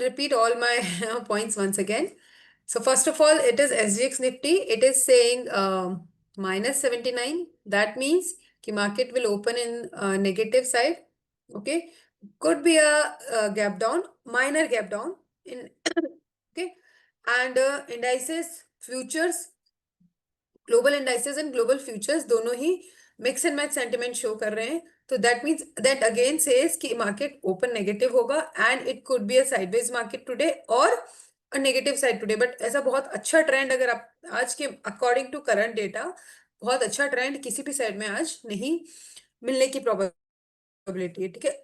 repeat all my points once again. So first of all, it is SGX Nifty. It is saying minus 79. That means the market will open in negative side. Okay, could be a gap down, minor gap down in okay, and indices futures, global indices and global futures दोनों ही mix and match sentiment show कर रहे हैं. तो that means that again says कि market open negative होगा and it could be a sideways market today और a negative side today. But ऐसा बहुत अच्छा ट्रेंड अगर आप आज के अकॉर्डिंग टू करंट डेटा बहुत अच्छा ट्रेंड किसी भी साइड में आज नहीं मिलने की प्रोबेबिलिटी है. ठीक है.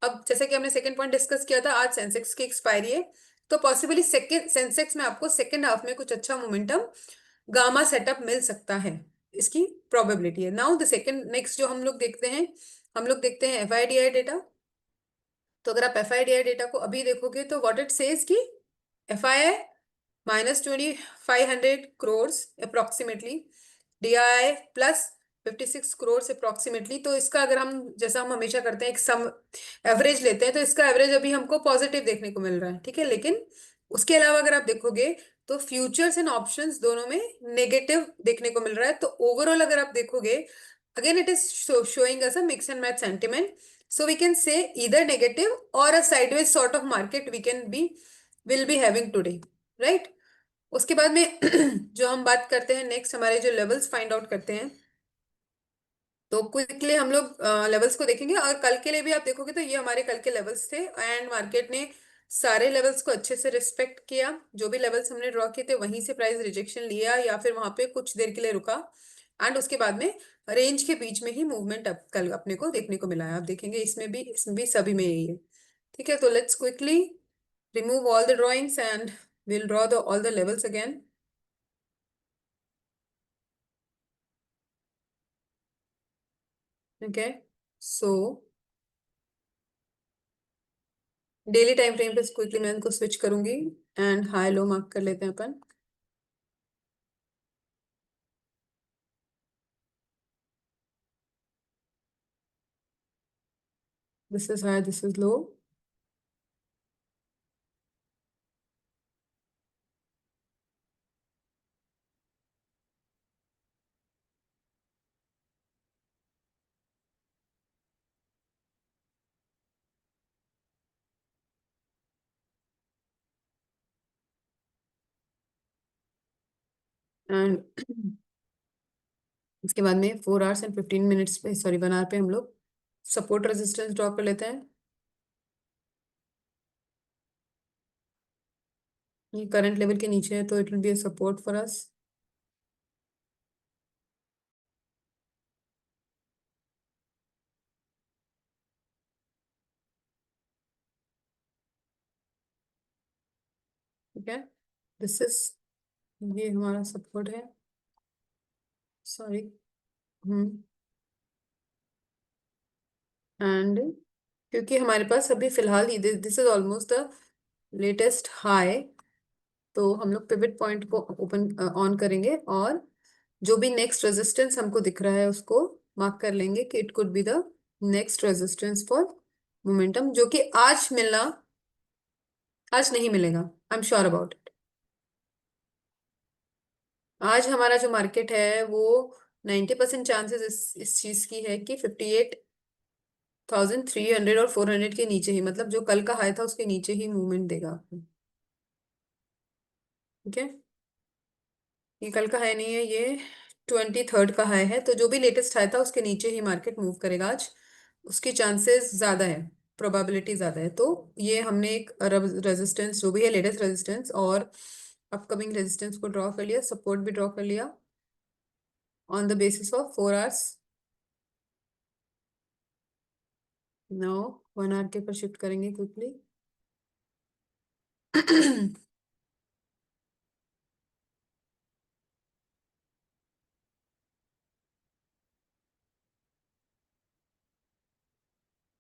अब जैसे कि हमने सेकंड पॉइंट डिस्कस किया था, आज सेंसेक्स की एक्सपायरी है तो पॉसिबली सेकंड सेंसेक्स में आपको सेकंड हाफ में कुछ अच्छा मोमेंटम गामा सेटअप मिल सकता है. इसकी प्रोबेबिलिटी है. नाउ द सेकंड नेक्स्ट जो हम लोग देखते हैं एफआईडीआई डेटा. तो अगर आप एफआईडीआई डेटा को अभी देखोगे तो व्हाट इट सेज कि FII minus 2500 crores approximately, DII plus 56 crores approximately. तो इसका अगर हम जैसा हम हमेशा करते हैं एक सम एवरेज लेते हैं तो इसका एवरेज अभी हमको पॉजिटिव देखने को मिल रहा है. ठीक है. लेकिन उसके अलावा अगर आप देखोगे तो फ्यूचर्स एंड ऑप्शंस दोनों में नेगेटिव देखने को मिल रहा है. तो ओवरऑल अगर आप देखोगे again it is showing us a mix and match sentiment. So we can say either negative or a sideways sort of market we can be will be having today. Right. उसके बाद में जो हम बात करते हैं नेक्स्ट हमारे जो लेवल्स फाइंड आउट करते हैं तो क्विकली हम लोग लेवल्स को देखेंगे. और कल के लिए भी आप देखोगे तो ये हमारे कल के लेवल्स थे एंड मार्केट ने सारे लेवल्स को अच्छे से रिस्पेक्ट किया. जो भी लेवल्स हमने ड्रॉ किए थे वहीं से प्राइस रिजेक्शन लिया या फिर वहां पे कुछ देर के लिए रुका एंड उसके बाद में रेंज के बीच में ही मूवमेंट अब कल अपने को देखने को मिला है. आप देखेंगे इसमें भी सभी में यही है. ठीक है. तो let's quickly remove all the drawings and we'll draw all the levels again. Okay. So daily time frame पे क्विकली मैं इनको स्विच करूंगी एंड हाई लो मार्क कर लेते हैं अपन. This is high, this is low. And इसके बाद में 4 hours and 15 minutes पे सॉरी 1 hour पे हम लोग सपोर्ट रेजिस्टेंस ड्रॉ कर लेते हैं. ये करंट लेवल के नीचे है तो it will be a support for us. ठीक है. दिस इज ये हमारा सपोर्ट है. सॉरी. हम्म. एंड क्योंकि हमारे पास अभी फिलहाल this is almost the latest high तो हम लोग पिवट पॉइंट को ओपन ऑन करेंगे और जो भी नेक्स्ट रेजिस्टेंस हमको दिख रहा है उसको मार्क कर लेंगे कि it could be the next resistance for momentum जो कि आज नहीं मिलेगा. I am sure about it. आज हमारा जो मार्केट है वो 90% चांसेस इस चीज की है कि 58,300 और 400 के नीचे ही मतलब जो कल का हाई था उसके नीचे ही मूवमेंट देगा आपको. ठीक है. ये कल का हाई नहीं है, ये 23rd का हाई है. तो जो भी लेटेस्ट हाई था उसके नीचे ही मार्केट मूव करेगा आज. उसकी चांसेस ज्यादा है, प्रोबेबिलिटी ज्यादा है. तो ये हमने एक रेजिस्टेंस जो भी है लेटेस्ट रेजिस्टेंस और अपकमिंग रेजिस्टेंस को ड्रॉ कर लिया, सपोर्ट भी ड्रॉ कर लिया on the basis of 4 hours. Now 1 hour के पर शिफ्ट करेंगे quickly.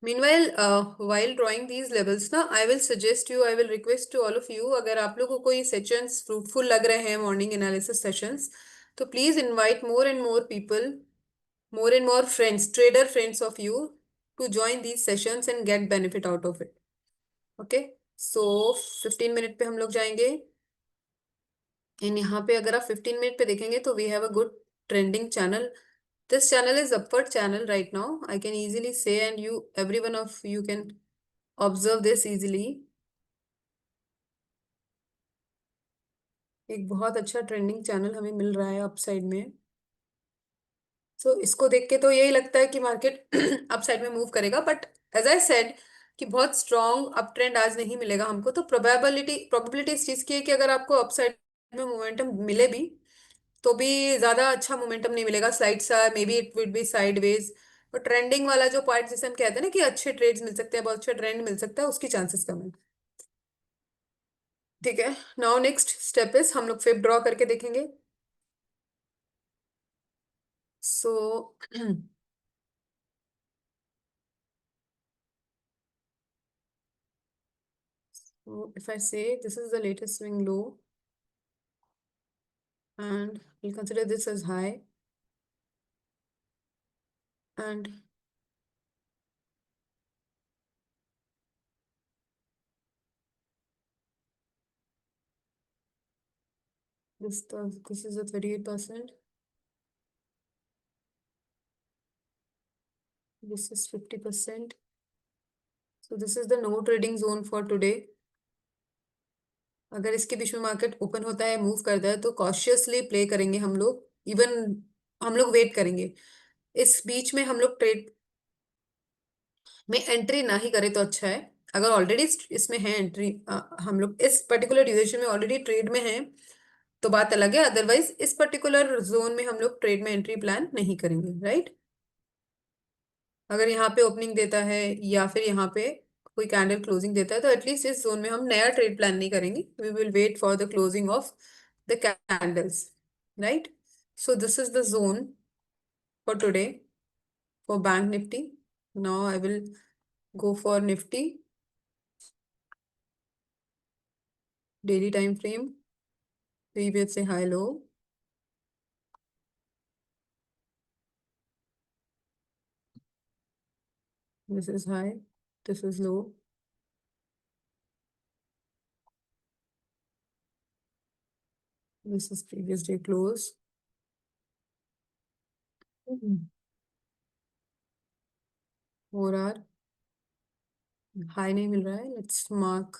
Meanwhile, while drawing these levels ना, I will request to all of you, अगर आप लोगों को कोई सेशंस फ्रूटफुल लग रहे हैं मॉर्निंग एनालिसिस सेशंस तो please invite more and more people, more and more friends, trader friends of you to join these sessions and get benefit out of it. Okay. So 15 minute पे हम लोग जाएंगे। And यहाँ पे अगर आप 15 minute पे देखेंगे तो we have a good trending channel. This channel is upward channel right now. I can easily say, and every one of you can observe this easily. एक बहुत अच्छा ट्रेंडिंग चैनल हमें मिल रहा है अपसाइड में. सो इसको देख के तो यही लगता है कि मार्केट अपसाइड में मूव करेगा, बट एज आई सेड कि बहुत स्ट्रॉन्ग अप ट्रेंड आज नहीं मिलेगा हमको. तो प्रोबेबिलिटी इस चीज की है कि अगर आपको अपसाइड में मोमेंटम मिले भी तो भी ज्यादा अच्छा मोमेंटम नहीं मिलेगा. स्लाइड सा may be it would be sideways. और ट्रेंडिंग वाला जो पार्ट जिसे हम कहते हैं ना कि अच्छे ट्रेड्स मिल सकते हैं, बहुत अच्छा ट्रेंड मिल सकता है, उसकी चांसेस कम है. ठीक है. नाउ नेक्स्ट स्टेप इज हम लोग फिर ड्रॉ करके देखेंगे. सो if I say this is the latest swing low and we'll consider this as high, and this is a 38%, this is 50%. So this is the no trading zone for today. अगर इसके बीच में market open होता है, move करता है, तो cautiously play करेंगे हम लोग. इवन हम लोग वेट करेंगे. इस बीच में हम लोग ट्रेड में एंट्री ना ही करें तो अच्छा है. अगर ऑलरेडी इसमें है एंट्री, हम लोग इस पर्टिकुलर ड्यूरेशन में ऑलरेडी ट्रेड में हैं तो बात अलग है. अदरवाइज इस पर्टिकुलर जोन में हम लोग ट्रेड में एंट्री प्लान नहीं करेंगे, राइट. अगर यहाँ पे ओपनिंग देता है या फिर यहाँ पे कोई कैंडल क्लोजिंग देता है तो एटलीस्ट इस जोन में हम नया ट्रेड प्लान नहीं करेंगे. We will wait for the closing of the candles, right. So this is the zone for today for Bank Nifty. Now I will go for nifty daily time frame, previous से high low. This is high, this is low. This is previous day close. 4 hour high नहीं मिल रहा है. Let's mark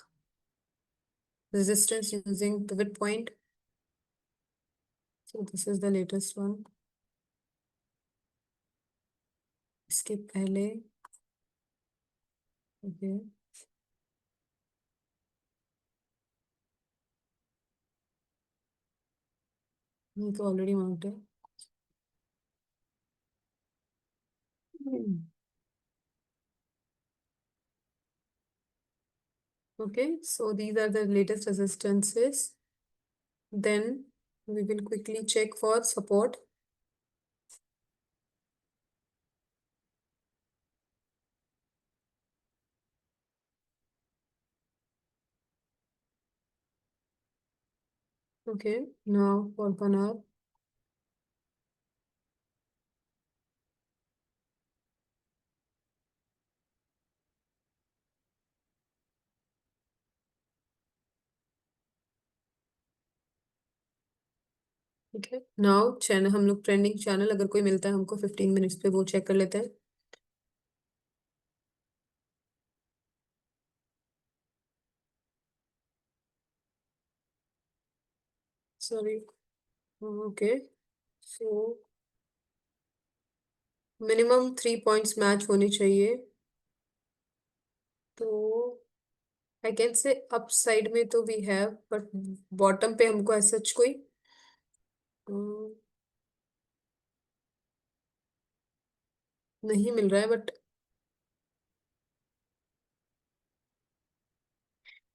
resistance using pivot point. So this is the latest one. इसके पहले okay. ये तो already marked है. Okay, so these are the latest resistances. Then we will quickly check for support. Okay, now for 1 hour. ठीक है. Now channel हम लोग trending channel अगर कोई मिलता है हमको 15 मिनट्स पे वो चेक कर लेते हैं. Sorry. Okay. So minimum 3 points match होनी चाहिए. तो I can say up side में तो वी हैव, बट बॉटम पे हमको ऐसा कोई नहीं मिल रहा है. बट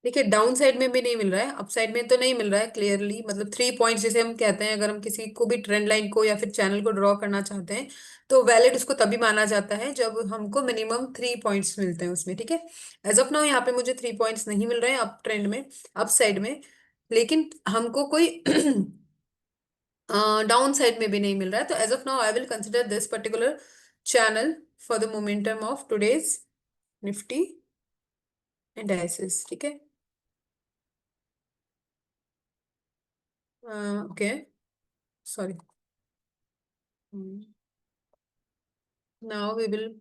देखिए डाउन साइड में भी नहीं मिल रहा है, अप साइड में तो नहीं मिल रहा है क्लियरली. मतलब 3 पॉइंट्स जैसे हम कहते हैं, अगर हम किसी को भी ट्रेंड लाइन को या फिर चैनल को ड्रॉ करना चाहते हैं तो वैलिड उसको तभी माना जाता है जब हमको मिनिमम 3 पॉइंट्स मिलते हैं उसमें. ठीक है. एज ऑफ नाउ यहाँ पे मुझे 3 पॉइंट्स नहीं मिल रहे हैं अप ट्रेंड में, अप साइड में. लेकिन हमको कोई डाउन साइड में भी नहीं मिल रहा है. तो as of now I will consider this particular channel for the momentum of today's Nifty and डायसिस. ठीक है. Okay, sorry. Now we will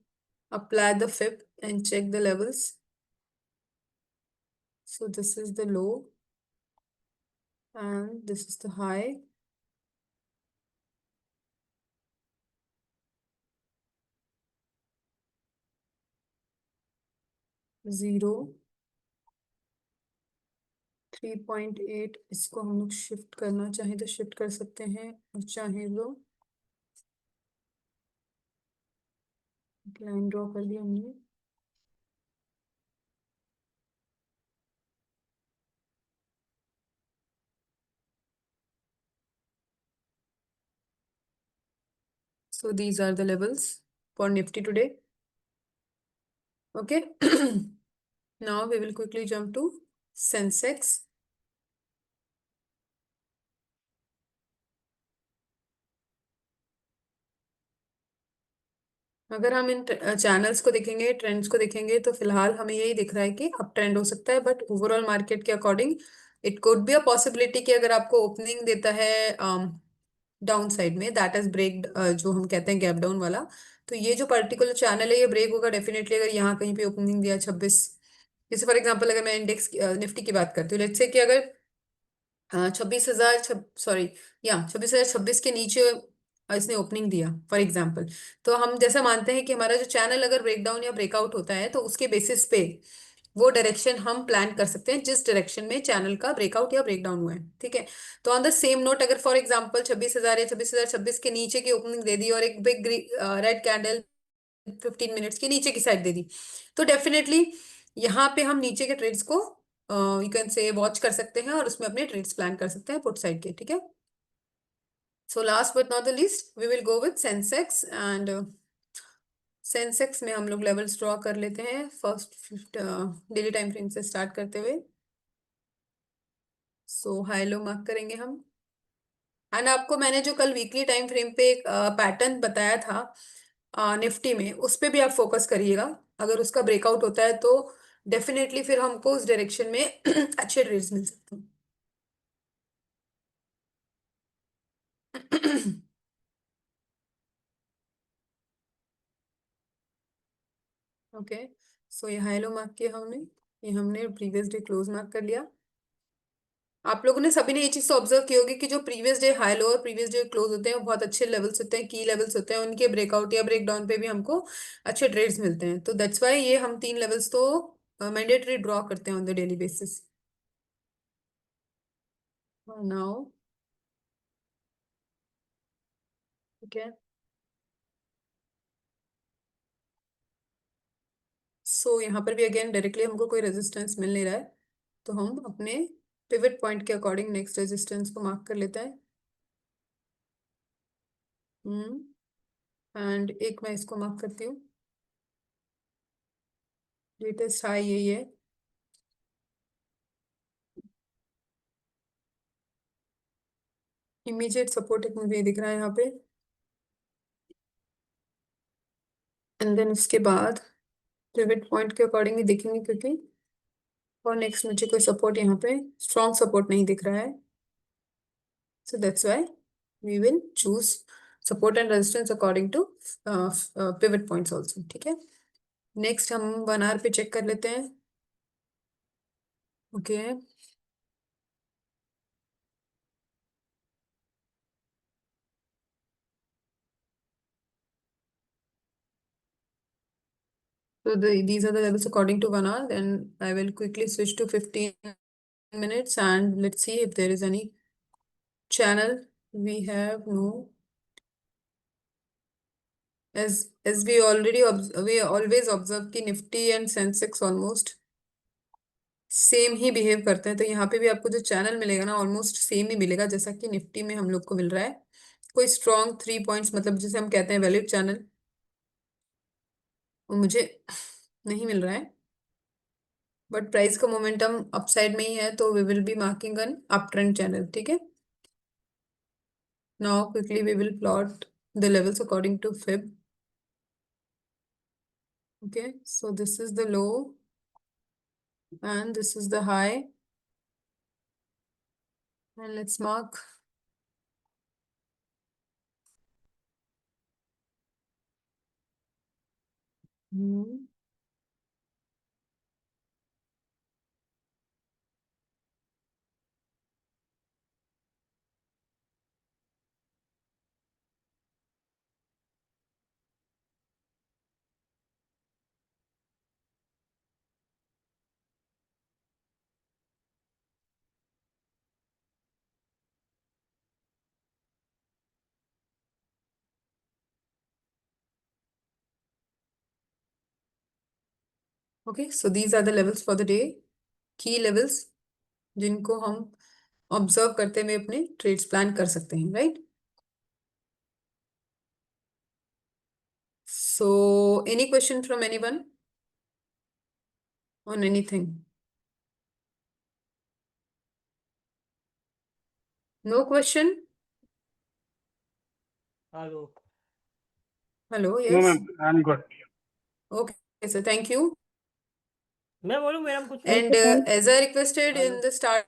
apply the fib and check the levels. So this is the low and this is the high. Zero 3.8 इसको हम लोग shift करना चाहें तो shift कर सकते हैं और चाहे तो लाइन ड्रॉ कर दिया हमने. So these are the levels for Nifty today. Okay. Now we will quickly jump to Sensex. अगर हम इन चैनल्स को देखेंगे, ट्रेंड्स को देखेंगे, तो फिलहाल हमें यही दिख रहा है कि अप ट्रेंड हो सकता है, बट ओवरऑल मार्केट के according it could be a possibility कि अगर आपको ओपनिंग देता है डाउन साइड में, दैट इज ब्रेक, जो हम कहते हैं गैप डाउन वाला, तो ये जो पर्टिकुलर चैनल है ये ब्रेक होगा डेफिनेटली. अगर यहाँ कहीं पे ओपनिंग दिया 26, जैसे फॉर एग्जांपल अगर मैं इंडेक्स निफ्टी की बात करती हूँ, लेट्स से कि अगर 26,000, सॉरी, या 26,026 के नीचे इसने ओपनिंग दिया फॉर एग्जांपल, तो हम जैसा मानते हैं कि हमारा जो चैनल अगर ब्रेकडाउन या ब्रेकआउट होता है तो उसके बेसिस पे वो डायरेक्शन हम प्लान कर सकते हैं जिस डायरेक्शन में चैनल का ब्रेकआउट या ब्रेकडाउन हुआ है. ठीक है. तो ऑन द सेम नोट, अगर फॉर एग्जांपल 26,000 या 26,026 के नीचे की ओपनिंग दे दी और एक बिग रेड कैंडल 15 मिनट्स के नीचे की साइड दे दी, तो डेफिनेटली यहाँ पे हम नीचे के ट्रेड्स को यू कैन से वॉच कर सकते हैं और उसमें अपने ट्रेड्स प्लान कर सकते हैं पुट साइड के. ठीक है. So last but not the least we will go with Sensex. And Sensex में हम लोग लेवल्स ड्रॉ कर लेते हैं फर्स्ट डेली टाइम फ्रेम से स्टार्ट करते हुए. सो हाई लो मार्क करेंगे हम. एंड आपको मैंने जो कल वीकली टाइम फ्रेम पे एक पैटर्न बताया था निफ्टी में, उस पे भी आप फोकस करिएगा. अगर उसका ब्रेकआउट होता है तो डेफिनेटली फिर हमको उस डायरेक्शन में अच्छे ट्रेड्स मिल सकते हैं. ओके. सो ये हाई लो मार्क किया हमने, ये हमने प्रीवियस डे क्लोज मार्क कर लिया. आप लोगों ने सभी ने ये चीज तो ऑब्जर्व की होगी कि जो प्रीवियस डे हाई लो और प्रीवियस डे क्लोज होते हैं वो बहुत अच्छे लेवल्स होते हैं, की लेवल्स होते हैं. उनके ब्रेकआउट या ब्रेकडाउन पे भी हमको अच्छे ट्रेड्स मिलते हैं. तो दैट्स वाई ये हम 3 लेवल्स तो मैंडेटरी ड्रॉ करते हैं on the daily basis. Now ठीक है. सो यहाँ पर भी अगेन डायरेक्टली हमको कोई रेजिस्टेंस मिल नहीं रहा है, तो हम अपने पिवट पॉइंट के अकॉर्डिंग नेक्स्ट रेजिस्टेंस को मार्क कर लेते हैं. एंड एक मैं इसको मार्क करती हूँ. लेटेस्ट हाई यही है. इमीडिएट सपोर्ट एक मुझे ये दिख रहा है यहाँ पे. एंड देन उसके बाद पिवट पॉइंट के अकॉर्डिंग ही देखेंगे, क्योंकि और नेक्स्ट मुझे कोई सपोर्ट यहाँ पे स्ट्रॉन्ग सपोर्ट नहीं दिख रहा है. So that's why we will choose support and resistance according to pivot points also. ठीक है. नेक्स्ट हम 1 आवर पे चेक कर लेते हैं. Okay. So these are the levels according to 1 hour. Then I will quickly switch to 15 minutes and let's see if there is any channel. We have no. As we already we always observe कि Nifty and Sensex almost same he behave करते हैं, तो यहाँ पे भी आपको जो channel मिलेगा ना ऑलमोस्ट सेम ही मिलेगा जैसा कि निफ्टी में हम लोग को मिल रहा है. कोई स्ट्रॉन्ग 3 पॉइंट्स मतलब जिसे हम कहते हैं वैलिड चैनल, वो मुझे नहीं मिल रहा है. बट प्राइस का मोमेंटम अपसाइड में ही है, तो we will be marking an up trend channel. ठीक है. Now quickly we will plot the levels according to fib. Okay. So this is the low and this is the high, and let's mark Okay, so these are the levels for the day, key levels जिनको हम observe करते हुए अपने trades plan कर सकते हैं, right? So any question from anyone on anything? No question? Hello. Hello, No, yes. ma'am, I'm good. Okay, so thank you. मैं बोलूं मैडम कुछ? And as I requested in the start